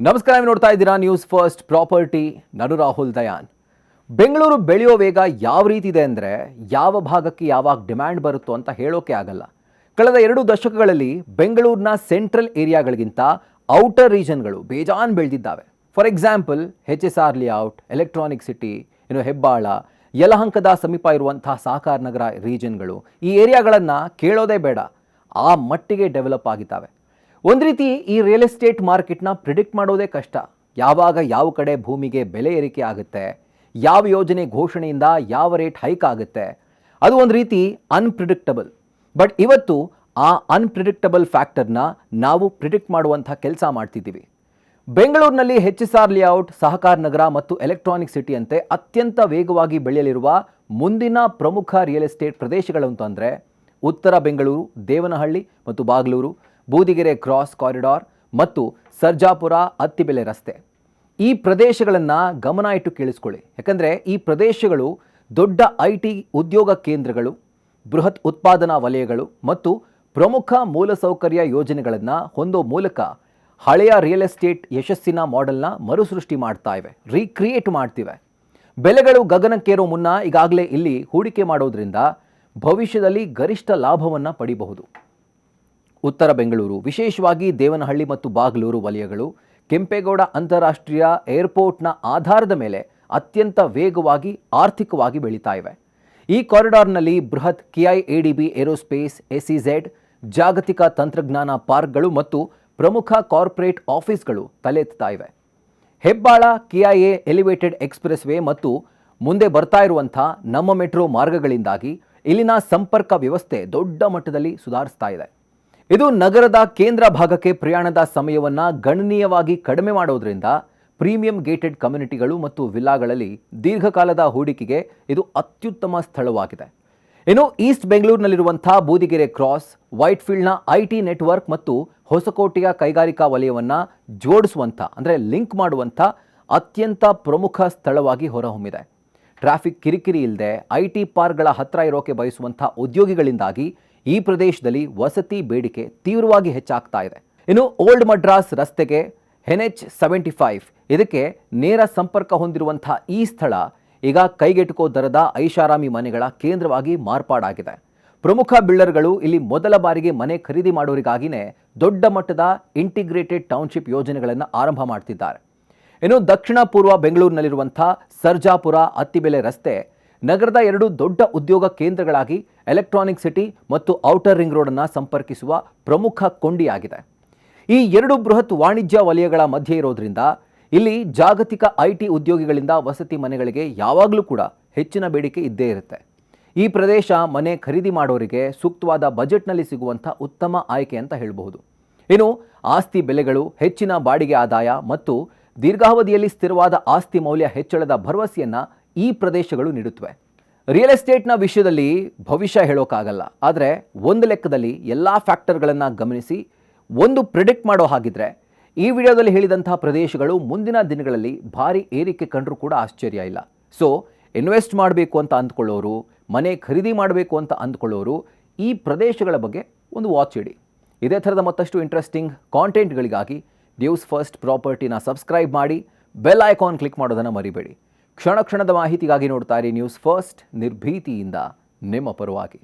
ನಮಸ್ಕಾರ, ನೀವು ನೋಡ್ತಾ ಇದ್ದೀರಾ ನ್ಯೂಸ್ ಫಸ್ಟ್ ಪ್ರಾಪರ್ಟಿ. ನಾನು ರಾಹುಲ್ ದಯಾನ್. ಬೆಂಗಳೂರು ಬೆಳೆಯೋ ವೇಗ ಯಾವ ರೀತಿ ಇದೆ ಅಂದರೆ ಯಾವ ಭಾಗಕ್ಕೆ ಯಾವಾಗ ಡಿಮ್ಯಾಂಡ್ ಬರುತ್ತೋ ಅಂತ ಹೇಳೋಕೆ ಆಗಲ್ಲ. ಕಳೆದ 2 ದಶಕಗಳಲ್ಲಿ ಬೆಂಗಳೂರಿನ ಸೆಂಟ್ರಲ್ ಏರಿಯಾಗಳಿಗಿಂತ ಔಟರ್ ರೀಜನ್ಗಳು ಬೇಜಾನ್ ಬೆಳೆದಿದ್ದಾವೆ. For example HSR layout, electronic city, Hebbal, ಯಲಹಂಕದ ಸಮೀಪ ಇರುವಂತಹ ಸಹಕಾರ ನಗರ ರೀಜನ್ಗಳು, ಈ ಏರಿಯಾಗಳನ್ನು ಕೇಳೋದೇ ಬೇಡ, ಆ ಮಟ್ಟಿಗೆ ಡೆವಲಪ್ ಆಗಿದ್ದಾವೆ. ಒಂದು ರೀತಿ ಈ ರಿಯಲ್ ಎಸ್ಟೇಟ್ ಮಾರ್ಕೆಟ್ನ ಪ್ರಿಡಿಕ್ಟ್ ಮಾಡೋದೇ ಕಷ್ಟ. ಯಾವಾಗ ಯಾವ ಕಡೆ ಭೂಮಿಗೆ ಬೆಲೆ ಏರಿಕೆ ಆಗುತ್ತೆ, ಯಾವ ಯೋಜನೆ ಘೋಷಣೆಯಿಂದ ಯಾವ ರೇಟ್ ಹೈಕ್ ಆಗುತ್ತೆ, ಅದು ಒಂದು ರೀತಿ ಅನ್ಪ್ರಿಡಿಕ್ಟಬಲ್. ಬಟ್ ಇವತ್ತು ಆ ಅನ್ಪ್ರಿಡಿಕ್ಟಬಲ್ ಫ್ಯಾಕ್ಟರ್ನ ನಾವು ಪ್ರಿಡಿಕ್ಟ್ ಮಾಡುವಂಥ ಕೆಲಸ ಮಾಡ್ತಿದ್ದೀವಿ. ಬೆಂಗಳೂರಿನಲ್ಲಿ HSR ಲೇಔಟ್, ಸಹಕಾರ ನಗರ ಮತ್ತು ಎಲೆಕ್ಟ್ರಾನಿಕ್ ಸಿಟಿ ಅಂತೆ ಅತ್ಯಂತ ವೇಗವಾಗಿ ಬೆಳೆಯಲಿರುವ ಮುಂದಿನ ಪ್ರಮುಖ ರಿಯಲ್ ಎಸ್ಟೇಟ್ ಪ್ರದೇಶಗಳು ಅಂತಂದರೆ ಉತ್ತರ ಬೆಂಗಳೂರು, ದೇವನಹಳ್ಳಿ ಮತ್ತು ಬಾಗಲೂರು, ಬೂದಿಗೆರೆ ಕ್ರಾಸ್ ಕಾರಿಡಾರ್ ಮತ್ತು ಸರ್ಜಾಪುರ ಅತ್ತಿಬೆಲೆ ರಸ್ತೆ. ಈ ಪ್ರದೇಶಗಳನ್ನು ಗಮನ ಇಟ್ಟು ಕೇಳಿಸ್ಕೊಳ್ಳಿ. ಯಾಕಂದರೆ ಈ ಪ್ರದೇಶಗಳು ದೊಡ್ಡ IT ಉದ್ಯೋಗ ಕೇಂದ್ರಗಳು, ಬೃಹತ್ ಉತ್ಪಾದನಾ ವಲಯಗಳು ಮತ್ತು ಪ್ರಮುಖ ಮೂಲಸೌಕರ್ಯ ಯೋಜನೆಗಳನ್ನು ಹೊಂದೋ ಮೂಲಕ ಹಳೆಯ ರಿಯಲ್ ಎಸ್ಟೇಟ್ ಯಶಸ್ಸಿನ ಮಾಡೆಲ್ನ ಮರುಸೃಷ್ಟಿ ಮಾಡ್ತಾ ಇವೆ, ರೀಕ್ರಿಯೇಟ್ ಮಾಡ್ತಿವೆ. ಬೆಲೆಗಳು ಗಗನಕ್ಕೇರೋ ಮುನ್ನ ಈಗಾಗಲೇ ಇಲ್ಲಿ ಹೂಡಿಕೆ ಮಾಡೋದ್ರಿಂದ ಭವಿಷ್ಯದಲ್ಲಿ ಗರಿಷ್ಠ ಲಾಭವನ್ನು ಪಡಿಬಹುದು. ಉತ್ತರ ಬೆಂಗಳೂರು, ವಿಶೇಷವಾಗಿ ದೇವನಹಳ್ಳಿ ಮತ್ತು ಬಾಗಲೂರು ವಲಯಗಳು ಕೆಂಪೇಗೌಡ ಅಂತಾರಾಷ್ಟ್ರೀಯ ಏರ್ಪೋರ್ಟ್ನ ಆಧಾರದ ಮೇಲೆ ಅತ್ಯಂತ ವೇಗವಾಗಿ ಆರ್ಥಿಕವಾಗಿ ಬೆಳೀತಾ ಇವೆ. ಈ ಕಾರಿಡಾರ್ನಲ್ಲಿ ಬೃಹತ್ KIADB ಏರೋಸ್ಪೇಸ್, SEZ, ಜಾಗತಿಕ ತಂತ್ರಜ್ಞಾನ ಪಾರ್ಕ್ಗಳು ಮತ್ತು ಪ್ರಮುಖ ಕಾರ್ಪೊರೇಟ್ ಆಫೀಸ್ಗಳು ತಲೆ ಎತ್ತಾ ಇವೆ. Hebbal KIA elevated express way ಮತ್ತು ಮುಂದೆ ಬರ್ತಾ ಇರುವಂಥ ನಮ್ಮ ಮೆಟ್ರೋ ಮಾರ್ಗಗಳಿಂದಾಗಿ ಇಲ್ಲಿನ ಸಂಪರ್ಕ ವ್ಯವಸ್ಥೆ ದೊಡ್ಡ ಮಟ್ಟದಲ್ಲಿ ಸುಧಾರಿಸ್ತಾ ಇದೆ. ಇದು ನಗರದ ಕೇಂದ್ರ ಭಾಗಕ್ಕೆ ಪ್ರಯಾಣದ ಸಮಯವನ್ನು ಗಣನೀಯವಾಗಿ ಕಡಿಮೆ ಮಾಡೋದ್ರಿಂದ ಪ್ರೀಮಿಯಂ ಗೇಟೆಡ್ ಕಮ್ಯುನಿಟಿಗಳು ಮತ್ತು ವಿಲ್ಲಾಗಳಲ್ಲಿ ದೀರ್ಘಕಾಲದ ಹೂಡಿಕೆಗೆ ಇದು ಅತ್ಯುತ್ತಮ ಸ್ಥಳವಾಗಿದೆ. ಇನ್ನು ಈಸ್ಟ್ ಬೆಂಗಳೂರಿನಲ್ಲಿರುವಂಥ ಬೂದಿಗೆರೆ ಕ್ರಾಸ್, ವೈಟ್ಫೀಲ್ಡ್ನ IT ನೆಟ್ವರ್ಕ್ ಮತ್ತು ಹೊಸಕೋಟೆಯ ಕೈಗಾರಿಕಾ ವಲಯವನ್ನು ಜೋಡಿಸುವಂಥ ಅಂದರೆ ಲಿಂಕ್ ಮಾಡುವಂಥ ಅತ್ಯಂತ ಪ್ರಮುಖ ಸ್ಥಳವಾಗಿ ಹೊರಹೊಮ್ಮಿದೆ. ಟ್ರಾಫಿಕ್ ಕಿರಿಕಿರಿ ಇಲ್ಲದೆ IT ಪಾರ್ಕ್ಗಳ ಹತ್ತಿರ ಇರೋಕೆ ಬಯಸುವಂಥ ಉದ್ಯೋಗಿಗಳಿಂದಾಗಿ ಈ ಪ್ರದೇಶದಲ್ಲಿ ವಸತಿ ಬೇಡಿಕೆ ತೀವ್ರವಾಗಿ ಹೆಚ್ಚಾಗ್ತಾ ಇದೆ. ಇನ್ನು ಓಲ್ಡ್ ಮಡ್ರಾಸ್ ರಸ್ತೆಗೆ NH75 ಇದಕ್ಕೆ ನೇರ ಸಂಪರ್ಕ ಹೊಂದಿರುವಂಥ ಈ ಸ್ಥಳ ಈಗ ಕೈಗೆಟುಕೋ ದರದ ಐಷಾರಾಮಿ ಮನೆಗಳ ಕೇಂದ್ರವಾಗಿ ಮಾರ್ಪಾಡಾಗಿದೆ. ಪ್ರಮುಖ ಬಿಲ್ಡರ್ಗಳು ಇಲ್ಲಿ ಮೊದಲ ಬಾರಿಗೆ ಮನೆ ಖರೀದಿ ಮಾಡೋರಿಗಾಗಿಯೇ ದೊಡ್ಡ ಮಟ್ಟದ ಇಂಟಿಗ್ರೇಟೆಡ್ ಟೌನ್ಶಿಪ್ ಯೋಜನೆಗಳನ್ನು ಆರಂಭ ಮಾಡ್ತಿದ್ದಾರೆ. ಇನ್ನು ದಕ್ಷಿಣ ಪೂರ್ವ ಬೆಂಗಳೂರಿನಲ್ಲಿರುವಂಥ ಸರ್ಜಾಪುರ ಅತ್ತಿಬೆಲೆ ರಸ್ತೆ ನಗರದ 2 ದೊಡ್ಡ ಉದ್ಯೋಗ ಕೇಂದ್ರಗಳಾಗಿ ಎಲೆಕ್ಟ್ರಾನಿಕ್ ಸಿಟಿ ಮತ್ತು ಔಟರ್ ರಿಂಗ್ ರೋಡನ್ನು ಸಂಪರ್ಕಿಸುವ ಪ್ರಮುಖ ಕೊಂಡಿಯಾಗಿದೆ. ಈ 2 ಬೃಹತ್ ವಾಣಿಜ್ಯ ವಲಯಗಳ ಮಧ್ಯೆ ಇರೋದ್ರಿಂದ ಇಲ್ಲಿ ಜಾಗತಿಕ IT ಉದ್ಯೋಗಿಗಳಿಂದ ವಸತಿ ಮನೆಗಳಿಗೆ ಯಾವಾಗಲೂ ಕೂಡ ಹೆಚ್ಚಿನ ಬೇಡಿಕೆ ಇದ್ದೇ ಇರುತ್ತೆ. ಈ ಪ್ರದೇಶ ಮನೆ ಖರೀದಿ ಮಾಡೋರಿಗೆ ಸೂಕ್ತವಾದ ಬಜೆಟ್ನಲ್ಲಿ ಸಿಗುವಂಥ ಉತ್ತಮ ಆಯ್ಕೆ ಅಂತ ಹೇಳಬಹುದು. ಇನ್ನು ಆಸ್ತಿ ಬೆಲೆಗಳು, ಹೆಚ್ಚಿನ ಬಾಡಿಗೆ ಆದಾಯ ಮತ್ತು ದೀರ್ಘಾವಧಿಯಲ್ಲಿ ಸ್ಥಿರವಾದ ಆಸ್ತಿ ಮೌಲ್ಯ ಹೆಚ್ಚಳದ ಭರವಸೆಯನ್ನು ಈ ಪ್ರದೇಶಗಳು ನೀಡುತ್ತವೆ. ರಿಯಲ್ ಎಸ್ಟೇಟ್ನ ವಿಷಯದಲ್ಲಿ ಭವಿಷ್ಯ ಹೇಳೋಕ್ಕಾಗಲ್ಲ, ಆದರೆ ಒಂದು ಲೆಕ್ಕದಲ್ಲಿ ಎಲ್ಲ ಫ್ಯಾಕ್ಟರ್ಗಳನ್ನು ಗಮನಿಸಿ ಒಂದು ಪ್ರಿಡಿಕ್ಟ್ ಮಾಡೋ ಹಾಗಿದ್ರೆ ಈ ವಿಡಿಯೋದಲ್ಲಿ ಹೇಳಿದಂತಹ ಪ್ರದೇಶಗಳು ಮುಂದಿನ ದಿನಗಳಲ್ಲಿ ಭಾರಿ ಏರಿಕೆ ಕಂಡರೂ ಕೂಡ ಆಶ್ಚರ್ಯ ಇಲ್ಲ. ಸೊ ಇನ್ವೆಸ್ಟ್ ಮಾಡಬೇಕು ಅಂತ ಅಂದ್ಕೊಳ್ಳೋರು, ಮನೆ ಖರೀದಿ ಮಾಡಬೇಕು ಅಂತ ಅಂದ್ಕೊಳ್ಳೋರು ಈ ಪ್ರದೇಶಗಳ ಬಗ್ಗೆ ಒಂದು ವಾಚ್ ಇಡಿ. ಇದೇ ಥರದ ಮತ್ತಷ್ಟು ಇಂಟ್ರೆಸ್ಟಿಂಗ್ ಕಾಂಟೆಂಟ್ಗಳಿಗಾಗಿ ನ್ಯೂಸ್ ಫಸ್ಟ್ ಪ್ರಾಪರ್ಟಿನ ಸಬ್ಸ್ಕ್ರೈಬ್ ಮಾಡಿ, ಬೆಲ್ ಐಕಾನ್ ಕ್ಲಿಕ್ ಮಾಡೋದನ್ನು ಮರಿಬೇಡಿ. ಕ್ಷಣ ಕ್ಷಣದ ಮಾಹಿತಿಗಾಗಿ ನೋಡ್ತಾ ಇರಿ ನ್ಯೂಸ್ ಫಸ್ಟ್, ನಿರ್ಭೀತಿಯಿಂದ ನಿಮ್ಮ ಪರವಾಗಿ.